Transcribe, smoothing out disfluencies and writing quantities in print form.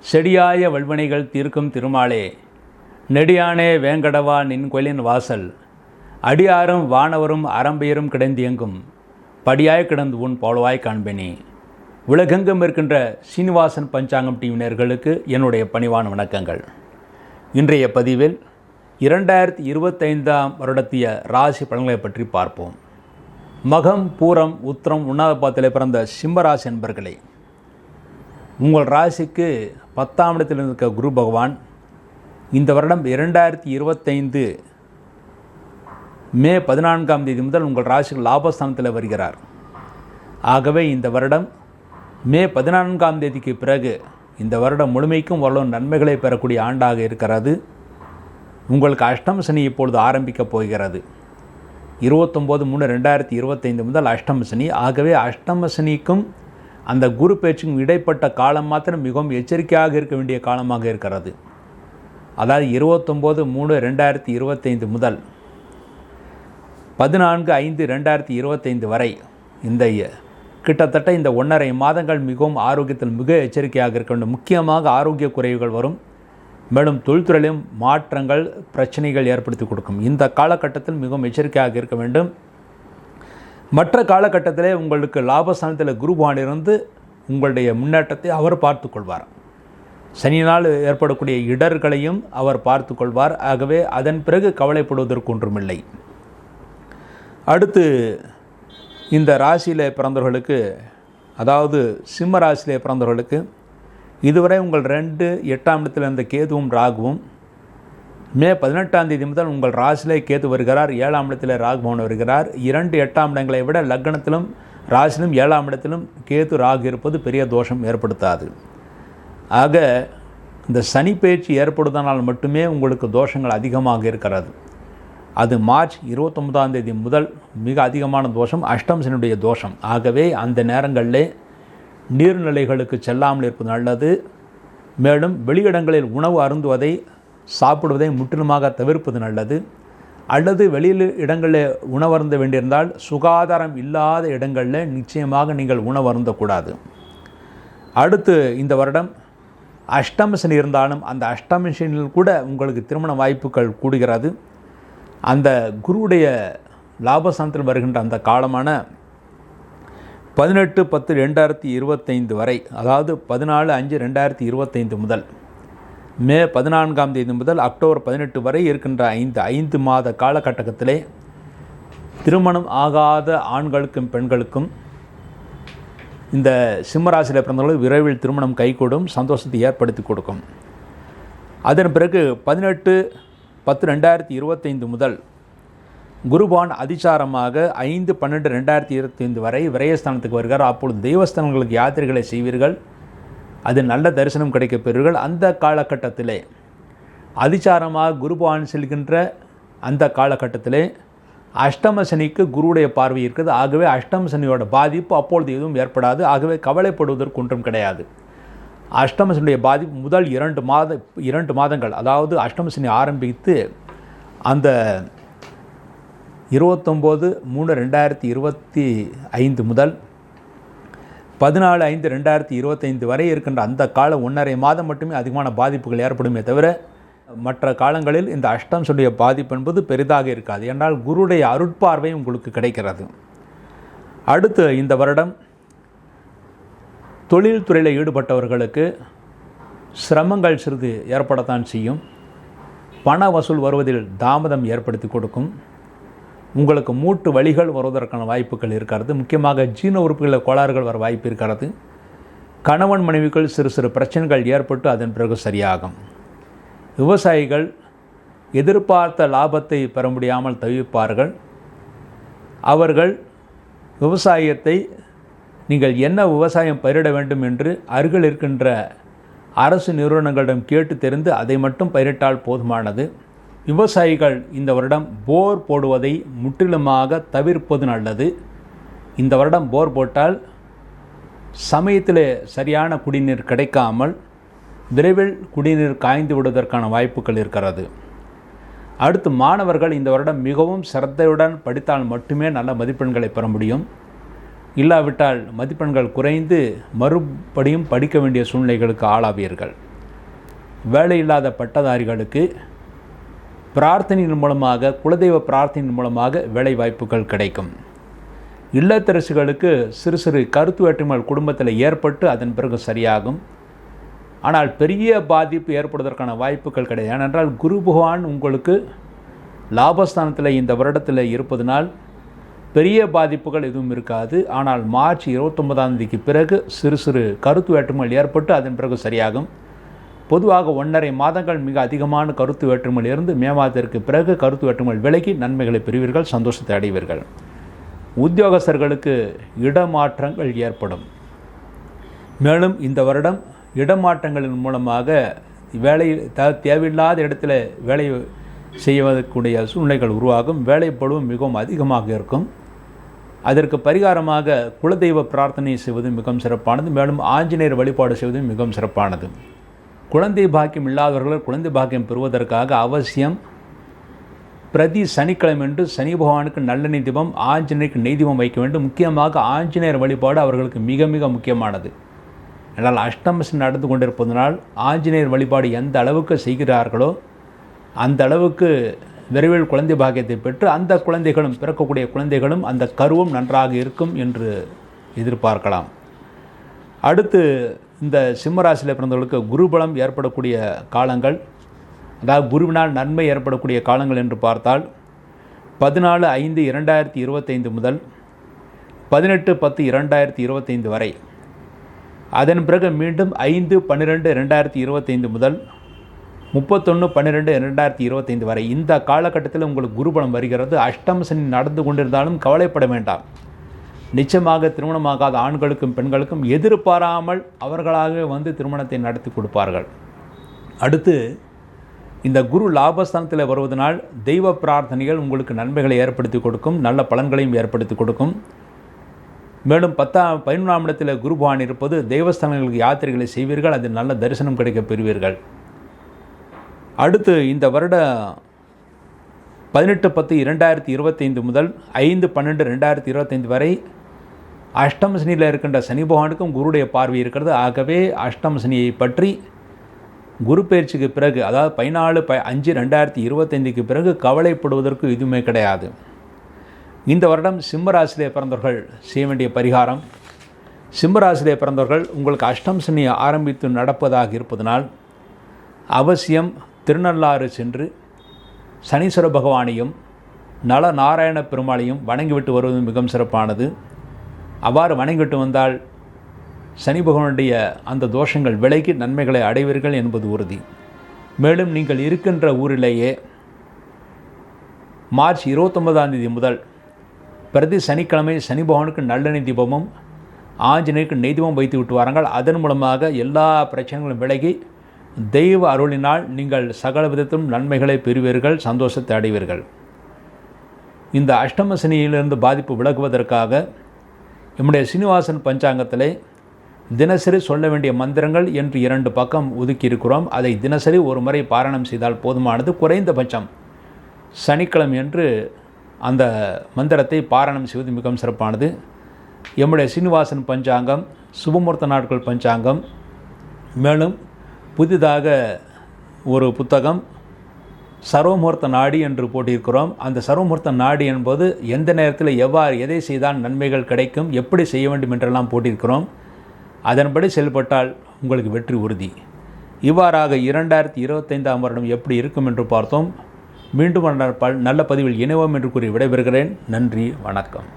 செடியாய வல்வினைகள் தீர்க்கும் திருமாலே, நெடியானே வேங்கடவா நின் கோயிலின் வாசல், அடியாரும் வானவரும் அறம்பெயரும் கிடந்தியங்கும், படியாய் கிடந்து உன் போலவாய் காண்பேனே. உலகெங்கும் இருக்கின்ற சீனிவாசன் பஞ்சாங்கம் டிவி நேயர்களுக்கு என்னுடைய பணிவான வணக்கங்கள். இன்றைய பதிவில் 2025 வருடத்திய ராசி பலன்களை பற்றி பார்ப்போம். மகம், பூரம், உத்திரம், உண்ணாத பாத்திலே பிறந்த சிம்மராசி என்பர்களே, உங்கள் ராசிக்கு 10ஆம் இடத்தில் இருக்க குரு பகவான் இந்த வருடம் 2025 மே 14ஆம் தேதி முதல் உங்கள் ராசிக்கு லாபஸ்தானத்தில் வருகிறார். ஆகவே இந்த வருடம் மே 14ஆம் தேதிக்கு பிறகு இந்த வருடம் முழுமைக்கும் ஓரளவு நன்மைகளை பெறக்கூடிய ஆண்டாக இருக்கிறது. உங்களுக்கு அஷ்டம சனி இப்பொழுது ஆரம்பிக்கப் போகிறது. 29/3/2025 முதல் அஷ்டம சனி. ஆகவே அஷ்டம சனிக்கும் அந்த குரு பேச்சுக்கும் இடைப்பட்ட காலம் மாத்திரம் மிகவும் எச்சரிக்கையாக இருக்க வேண்டிய காலமாக இருக்கிறது. அதாவது 29/3/2025 முதல் 14/5/2025 வரை இந்த கிட்டத்தட்ட இந்த 1.5 மாதங்கள் மிகவும் ஆரோக்கியத்தில் மிக எச்சரிக்கையாக இருக்க வேண்டும். முக்கியமாக ஆரோக்கிய குறைவுகள் வரும். மேலும் தொழில்துறையிலும் மாற்றங்கள், பிரச்சனைகள் ஏற்படுத்தி கொடுக்கும். இந்த காலகட்டத்தில் மிகவும் எச்சரிக்கையாக இருக்க வேண்டும். மற்ற காலகட்டத்திலே உங்களுக்கு லாபஸ்தானத்தில் குருபகவான் இருந்து உங்களுடைய முன்னேற்றத்தை அவர் பார்த்து கொள்வார். சனியினால் ஏற்படக்கூடிய இடர்களையும் அவர் பார்த்து கொள்வார். ஆகவே அதன் பிறகு கவலைப்படுவதற்கு ஒன்றுமில்லை. அடுத்து இந்த ராசியிலே பிறந்தவர்களுக்கு, அதாவது சிம்ம ராசியிலே பிறந்தவர்களுக்கு இதுவரை உங்கள் 2/8ஆம் இடத்தில் இருந்த கேதுவும் ராகுவும் மே 18ஆம் தேதி முதல் உங்கள் ராசியிலே கேது வருகிறார். 7ஆம் இடத்தில் ராகுபவன் வருகிறார். 2 8ஆம் இடங்களை விட லக்னத்திலும் ராசியிலும் 7ஆம் இடத்திலும் கேது ராகு இருப்பது பெரிய தோஷம் ஏற்படுத்தாது. ஆக இந்த சனி பயிற்சி ஏற்படுவதனால் மட்டுமே உங்களுக்கு தோஷங்கள் அதிகமாக இருக்கிறது. அது மார்ச் 29ஆம் தேதி முதல் மிக அதிகமான தோஷம் அஷ்டம சனியுடைய தோஷம். ஆகவே அந்த நேரங்களிலே நீர்நிலைகளுக்கு செல்லாமல் இருப்பது நல்லது. மேலும் வெளியிடங்களில் உணவு அருந்துவதை, சாப்பிடுவதை முற்றிலுமாக தவிர்ப்பது நல்லது. அல்லது வெளியில் இடங்களில் உணவருந்த வேண்டியிருந்தால் சுகாதாரம் இல்லாத இடங்களில் நிச்சயமாக நீங்கள் உணவருந்தக்கூடாது. அடுத்து இந்த வருடம் அஷ்டம சனி இருந்தாலும் அந்த அஷ்டம சனியில் கூட உங்களுக்கு திருமண வாய்ப்புகள் கூடுகிறது. அந்த குருவுடைய லாபஸ்தானத்தில் வருகின்ற அந்த காலமான 18/10/2025 வரை, அதாவது 14/5/2025 முதல் மே 14ஆம் தேதி முதல் அக்டோபர் 18 வரை இருக்கின்ற 5 மாத காலகட்டத்திலே திருமணம் ஆகாத ஆண்களுக்கும் பெண்களுக்கும் இந்த சிம்மராசியில் பிறந்தவர்கள் விரைவில் திருமணம் கைகூடும், சந்தோஷத்தை ஏற்படுத்தி கொடுக்கும். அதன் பிறகு 18/10/2025 முதல் குருபகவான் அதிசாரமாக 5/12/2025 வரை விரயஸ்தானத்துக்கு வருகிறார். அப்பொழுது தெய்வஸ்தானங்களுக்கு யாத்திரைகளை செய்வீர்கள். அது நல்ல தரிசனம் கிடைக்கப் பெறுவீர்கள். அந்த காலகட்டத்திலே அதிசாரமாக குருபகவான் செல்கின்ற அந்த காலகட்டத்திலே அஷ்டம சனிக்கு குருவுடைய பார்வை இருக்குது. ஆகவே அஷ்டம சனியோட பாதிப்பு அப்பொழுது எதுவும் ஏற்படாது. ஆகவே கவலைப்படுவதற்கு ஒன்றும் கிடையாது. அஷ்டம சனியுடைய பாதிப்பு முதல் 2 மாதங்கள், அதாவது அஷ்டம சனி ஆரம்பித்து அந்த 29/3/2025 முதல் 14/5/2025 வரை இருக்கின்ற அந்த கால 1.5 மாதம் மட்டுமே அதிகமான பாதிப்புகள் ஏற்படுமே தவிர மற்ற காலங்களில் இந்த அஷ்டம் சொல்லிய பாதிப்பு என்பது பெரிதாக இருக்காது. என்றால் குருடைய அருட்பார்வை உங்களுக்கு கிடைக்கிறது. அடுத்து இந்த வருடம் தொழில் துறையில் ஈடுபட்டவர்களுக்கு சிரமங்கள் சிறிது ஏற்படத்தான் செய்யும். பண வசூல் வருவதில் தாமதம் ஏற்படுத்தி கொடுக்கும். உங்களுக்கு மூட்டு வலிகள் வருவதற்கான வாய்ப்புகள் இருக்கிறது. முக்கியமாக ஜீன உறுப்புகளில் கோளாறுகள் வர வாய்ப்பு இருக்கிறது. கணவன் மனைவிகள் சிறு பிரச்சனைகள் ஏற்பட்டு அதன் பிறகு சரியாகும். விவசாயிகள் எதிர்பார்த்த லாபத்தை பெற முடியாமல் தவிப்பார்கள். அவர்கள் விவசாயத்தை நீங்கள் என்ன விவசாயம் பயிரிட வேண்டும் என்று அருகில் இருக்கின்ற அரசு நிறுவனங்களிடம் கேட்டு தெரிந்து அதை மட்டும் பயிரிட்டால் போதுமானது. விவசாயிகள் இந்த வருடம் போர் போடுவதை முற்றிலுமாக தவிர்ப்பது நல்லது. இந்த வருடம் போர் போட்டால் சமயத்தில் சரியான குடிநீர் கிடைக்காமல் விரைவில் குடிநீர் காய்ந்து விடுவதற்கான வாய்ப்புகள் இருக்கிறது. அடுத்து மாணவர்கள் இந்த வருடம் மிகவும் சிரத்தையுடன் படித்தால் மட்டுமே நல்ல மதிப்பெண்களை பெற முடியும். இல்லாவிட்டால் மதிப்பெண்கள் குறைந்து மறுபடியும் படிக்க வேண்டிய சூழ்நிலைகளுக்கு ஆளாவீர்கள். வேலையில்லாத பட்டதாரிகளுக்கு பிரார்த்தனையின் மூலமாக, குலதெய்வ பிரார்த்தனையின் மூலமாக வேலை வாய்ப்புகள் கிடைக்கும். இல்லத்தரசுகளுக்கு சிறு சிறு கருத்து வேற்றுமைகள் குடும்பத்தில் ஏற்பட்டு அதன் பிறகு சரியாகும். ஆனால் பெரிய பாதிப்பு ஏற்படுவதற்கான வாய்ப்புகள் கிடையாது. ஏனென்றால் குரு பகவான் உங்களுக்கு லாபஸ்தானத்தில் இந்த வருடத்தில் இருப்பதனால் பெரிய பாதிப்புகள் எதுவும் இருக்காது. ஆனால் மார்ச் 29 பிறகு சிறு சிறு கருத்து வேற்றுமைகள் ஏற்பட்டு அதன் பிறகு சரியாகும். பொதுவாக 1.5 மாதங்கள் மிக அதிகமான கருத்து வேற்றுமையில் இருந்து மே மாதத்திற்கு பிறகு கருத்து வேற்றுமைகள் விலகி நன்மைகளை பெறுவீர்கள், சந்தோஷத்தை அடைவீர்கள். உத்தியோகஸ்தர்களுக்கு இடமாற்றங்கள் ஏற்படும். மேலும் இந்த வருடம் இடமாற்றங்களின் மூலமாக வேலை தேவையில்லாத இடத்துல வேலை செய்வதற்குரிய சூழ்நிலைகள் உருவாகும். வேலைப்பளுவும் மிகவும் அதிகமாக இருக்கும். அதற்கு பரிகாரமாக குலதெய்வ பிரார்த்தனை செய்வது மிகவும் சிறப்பானது. மேலும் ஆஞ்சநேயர் வழிபாடு செய்வது மிகவும் சிறப்பானது. குழந்தை பாக்கியம் இல்லாதவர்கள் குழந்தை பாக்கியம் பெறுவதற்காக அவசியம் பிரதி சனிக்கிழமை சனி பகவானுக்கு நல்லெண்ணெய் தீபம், ஆஞ்சநேயருக்கு நெய் தீபம் வைக்க வேண்டும். முக்கியமாக ஆஞ்சநேயர் வழிபாடு அவர்களுக்கு மிக மிக முக்கியமானது. ஆனால் அஷ்டமசனி நடந்து கொண்டிருப்பதனால் ஆஞ்சநேயர் வழிபாடு எந்த அளவுக்கு செய்கிறார்களோ அந்த அளவுக்கு விரைவில் குழந்தை பாக்கியத்தை பெற்று அந்த குழந்தைகளும், பிறக்கக்கூடிய குழந்தைகளும் அந்த கருவும் நன்றாக இருக்கும் என்று எதிர்பார்க்கலாம். அடுத்து இந்த சிம்மராசியில் பிறந்தவர்களுக்கு குருபலம் ஏற்படக்கூடிய காலங்கள், அதாவது குருவினால் நன்மை ஏற்படக்கூடிய காலங்கள் என்று பார்த்தால் 14/5/2025 முதல் 18/10/2025 வரை. அதன் பிறகு மீண்டும் 5/12/2025 முதல் 31/12/2025 வரை. இந்த காலகட்டத்தில் உங்களுக்கு குருபலம் வருகிறது. அஷ்டம சனி நடந்து கொண்டிருந்தாலும் கவலைப்பட வேண்டாம். நிச்சயமாக திருமணமாகாத ஆண்களுக்கும் பெண்களுக்கும் எதிர்பாராமல் அவர்களாக வந்து திருமணத்தை நடத்தி கொடுப்பார்கள். அடுத்து இந்த குரு லாபஸ்தானத்தில் வருவதனால் தெய்வ பிரார்த்தனைகள் உங்களுக்கு நன்மைகளை ஏற்படுத்தி கொடுக்கும், நல்ல பலன்களையும் ஏற்படுத்தி கொடுக்கும். மேலும் 11ஆம் இடத்தில் குரு பகவான் இருப்பது தெய்வஸ்தானங்களுக்கு யாத்திரைகளை செய்வீர்கள், அதில் நல்ல தரிசனம் கிடைக்க பெறுவீர்கள். அடுத்து இந்த வருட 18/10/2025 முதல் 5/12/2025 வரை அஷ்டம சனியில் இருக்கின்ற சனி பகவானுக்கும் குருடைய பார்வை இருக்கிறது. ஆகவே அஷ்டம சனியை பற்றி குரு பயிற்சிக்கு பிறகு, அதாவது 14/5/2025 பிறகு கவலைப்படுவதற்கு எதுவுமே கிடையாது. இந்த வருடம் சிம்மராசிலே பிறந்தவர்கள் செய்ய வேண்டிய பரிகாரம், சிம்மராசிலே பிறந்தவர்கள் உங்களுக்கு அஷ்டம சனி ஆரம்பித்து நடப்பதாக இருப்பதனால் அவசியம் திருநள்ளாறு சென்று சனீஸ்வர பகவானையும் நல நாராயண பெருமாளையும் வணங்கிவிட்டு வருவது மிகவும் சிறப்பானது. அவ்வாறு வணங்கிவிட்டு வந்தால் சனி பகவானுடைய அந்த தோஷங்கள் விலகி நன்மைகளை அடைவீர்கள் என்பது உறுதி. மேலும் நீங்கள் இருக்கின்ற ஊரிலேயே மார்ச் 29 முதல் பிரதி சனிக்கிழமை சனி பகவானுக்கு நல்லெண்ணெய் தீபமும் ஆஞ்சநேயருக்கு நெய் தீபம் வைத்து விட்டு வாருங்கள். அதன் மூலமாக எல்லா பிரச்சனைகளும் விலகி தெய்வ அருளினால் நீங்கள் சகல விதத்திலும் நன்மைகளை பெறுவீர்கள், சந்தோஷத்தை அடைவீர்கள். இந்த அஷ்டம சனியிலிருந்து பாதிப்பு விலகுவதற்காக நம்முடைய சீனிவாசன் பஞ்சாங்கத்திலே தினசரி சொல்ல வேண்டிய மந்திரங்கள் என்று 2 பக்கம் ஒதுக்கி இருக்கிறோம். அதை தினசரி ஒரு முறை பாராயணம் செய்தால் போதுமானது. குறைந்தபட்சம் சனிக்கிழமை என்று அந்த மந்திரத்தை பாராயணம் செய்வது மிகவும் சிறப்பானது. நம்முடைய சீனிவாசன் பஞ்சாங்கம், சுபமுகூர்த்த நாட்கள் பஞ்சாங்கம், மேலும் புதிதாக ஒரு புத்தகம் சர்வமுகூர்த்த நாடி என்று போட்டிருக்கிறோம். அந்த சர்வமுகூர்த்த நாடி என்பது எந்த நேரத்தில் எவ்வாறு எதை செய்தால் நன்மைகள் கிடைக்கும், எப்படி செய்ய வேண்டும் என்றெல்லாம் போட்டிருக்கிறோம். அதன்படி செயல்பட்டால் உங்களுக்கு வெற்றி உறுதி. இவ்வாறாக 2025ஆம் வருடம் எப்படி இருக்கும் என்று பார்த்தோம். மீண்டும் நல்ல பதிவில் இணைவோம் என்று கூறி விடைபெறுகிறேன். நன்றி, வணக்கம்.